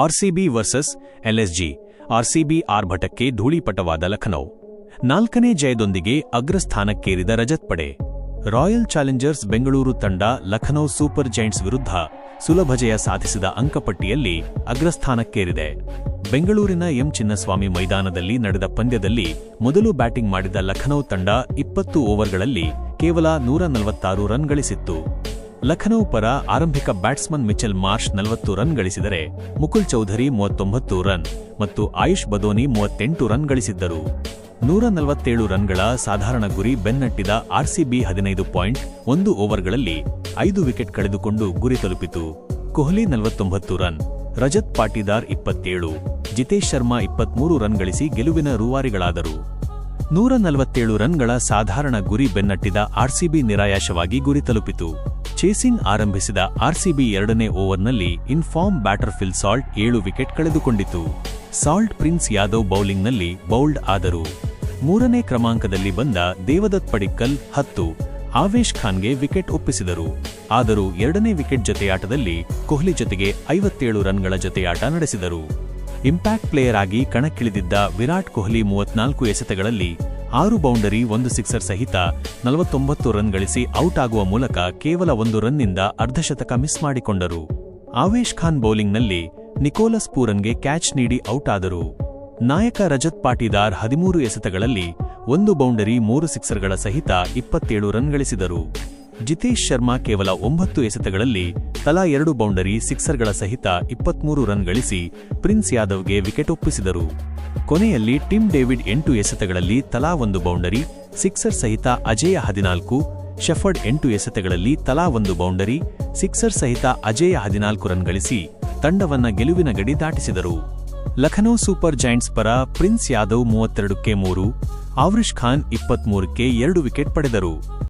RCB versus LSG. RCB ಆರ್ಭಟಕ್ಕೆ ಧೂಳಿಪಟವಾದ ಲಖನೌ. 4ನೇ ಜಯದೊಂದಿಗೆ ಅಗ್ರಸ್ಥಾನಕ್ಕೇರಿದ ರಜತ್ ಪಡೆ. ರಾಯಲ್ ಚಾಲೆಂಜರ್ಸ್ ಬೆಂಗಳೂರು ತಂಡ ಲಖನೌ ಸೂಪರ್ ಜೈಂಟ್ಸ್ ವಿರುದ್ಧ ಸುಲಭ ಜಯ ಸಾಧಿಸಿದ ಅಂಕಪಟ್ಟಿಯಲ್ಲಿ ಅಗ್ರಸ್ಥಾನಕ್ಕೇರಿದೆ. ಬೆಂಗಳೂರಿನ ಎಂ ಚಿನ್ನಸ್ವಾಮಿ ಮೈದಾನದಲ್ಲಿ ನಡೆದ ಪಂದ್ಯದಲ್ಲಿ ಮೊದಲು ಬ್ಯಾಟಿಂಗ್ ಮಾಡಿದ ಲಖನೌ ತಂಡ 20 ಓವರ್ಗಳಲ್ಲಿ ಕೇವಲ 146 ರನ್ ಗಳಿಸಿತ್ತು. ಲಖನೌ ಪರ ಆರಂಭಿಕ ಬ್ಯಾಟ್ಸ್ಮನ್ ಮಿಚೆಲ್ ಮಾರ್ಷ್ 40 ರನ್ ಗಳಿಸಿದರೆ ಮುಕುಲ್ ಚೌಧರಿ 39 ರನ್ ಮತ್ತು ಆಯುಷ್ ಬದೋನಿ 38 ರನ್ ಗಳಿಸಿದ್ದರು. 147 ರನ್ಗಳ ಸಾಧಾರಣ ಗುರಿ ಬೆನ್ನಟ್ಟಿದ ಆರ್ಸಿಬಿ 15.1 ಓವರ್ಗಳಲ್ಲಿ 5 ವಿಕೆಟ್ ಕಳೆದುಕೊಂಡು ಗುರಿ ತಲುಪಿತು. ಕೊಹ್ಲಿ 49 ರನ್, ರಜತ್ ಪಾಟೀದಾರ್ 27, ಜಿತೇಶ್ ಶರ್ಮಾ 23 ರನ್ ಗಳಿಸಿ ಗೆಲುವಿನ ರೂವಾರಿಗಳಾದರು. 147 ರನ್ಗಳ ಸಾಧಾರಣ ಗುರಿ ಬೆನ್ನಟ್ಟಿದ ಆರ್ಸಿಬಿ ನಿರಾಯಾಸವಾಗಿ ಗುರಿ ತಲುಪಿತು. ಚೇಸಿಂಗ್ ಆರಂಭಿಸಿದ ಆರ್ಸಿಬಿ 2ನೇ ಓವರ್ನಲ್ಲಿ in form batter Phil Salt 7 wicket ಕಳೆದುಕೊಂಡಿತು. ಸಾಲ್ಟ್ ಪ್ರಿನ್ಸ್ ಯಾದವ್ ಬೌಲಿಂಗ್ನಲ್ಲಿ ಬೌಲ್ಡ್ ಆದರು. 3ನೇ ಕ್ರಮಾಂಕದಲ್ಲಿ ಬಂದ ದೇವದತ್ ಪಡಿಕ್ಕಲ್ 10, ಆವೇಶ್ ಖಾನ್ಗೆ ವಿಕೆಟ್ ಒಪ್ಪಿಸಿದರು. ಆದರೂ 2ನೇ ವಿಕೆಟ್ ಜತೆಯಾಟದಲ್ಲಿ ಕೊಹ್ಲಿ ಜೊತೆಗೆ 57 ರನ್ಗಳ ಜತೆಯಾಟ ನಡೆಸಿದರು. ಇಂಪ್ಯಾಕ್ಟ್ ಪ್ಲೇಯರ್ ಆಗಿ ಕಣಕ್ಕಿಳಿದಿದ್ದ ವಿರಾಟ್ ಕೊಹ್ಲಿ 34 ಎಸೆತಗಳಲ್ಲಿ 6 ಬೌಂಡರಿ 1 ಸಿಕ್ಸರ್ ಸಹಿತ 49 ರನ್ ಗಳಿಸಿ ಔಟ್ ಆಗುವ ಮೂಲಕ ಕೇವಲ 1 ರನ್ನಿಂದ ಅರ್ಧಶತಕ ಮಿಸ್ ಮಾಡಿಕೊಂಡರು. ಆವೇಶ್ ಖಾನ್ ಬೌಲಿಂಗ್ನಲ್ಲಿ ನಿಕೋಲಸ್ ಪೂರನ್ಗೆ ಕ್ಯಾಚ್ ನೀಡಿ ಔಟ್ ಆದರು. ನಾಯಕ ರಜತ್ ಪಾಟೀದಾರ್ 13 ಎಸೆತಗಳಲ್ಲಿ 1 ಬೌಂಡರಿ 3 ಸಿಕ್ಸರ್ಗಳ ಸಹಿತ 27 ರನ್ ಗಳಿಸಿದರು. ಜಿತೇಶ್ ಶರ್ಮಾ ಕೇವಲ 9 ಎಸೆತಗಳಲ್ಲಿ ತಲಾ 2 ಬೌಂಡರಿ ಸಿಕ್ಸರ್ಗಳ ಸಹಿತ 23 ರನ್ ಗಳಿಸಿ ಪ್ರಿನ್ಸ್ ಯಾದವ್ಗೆ ವಿಕೆಟ್ ಒಪ್ಪಿಸಿದರು. ಕೊನೆಯಲ್ಲಿ ಟಿಮ್ ಡೇವಿಡ್ 8 ಎಸೆತಗಳಲ್ಲಿ ತಲಾ 1 ಬೌಂಡರಿ ಸಿಕ್ಸರ್ ಸಹಿತ ಅಜೇಯ 14, ಶೆಫರ್ಡ್ 8 ಎಸೆತಗಳಲ್ಲಿ ತಲಾ 1 ಬೌಂಡರಿ ಸಿಕ್ಸರ್ ಸಹಿತ ಅಜೇಯ 14 ರನ್ ಗಳಿಸಿ ತಂಡವನ್ನ ಗೆಲುವಿನ ಗಡಿ ದಾಟಿಸಿದರು. ಲಖನೌ ಸೂಪರ್ ಜೈಂಟ್ಸ್ ಪರ ಪ್ರಿನ್ಸ್ ಯಾದವ್ 32ಕ್ಕೆ 3, ಆವ್ರಿಷ್ ಖಾನ್ 23ಕ್ಕೆ 2 ವಿಕೆಟ್ ಪಡೆದರು.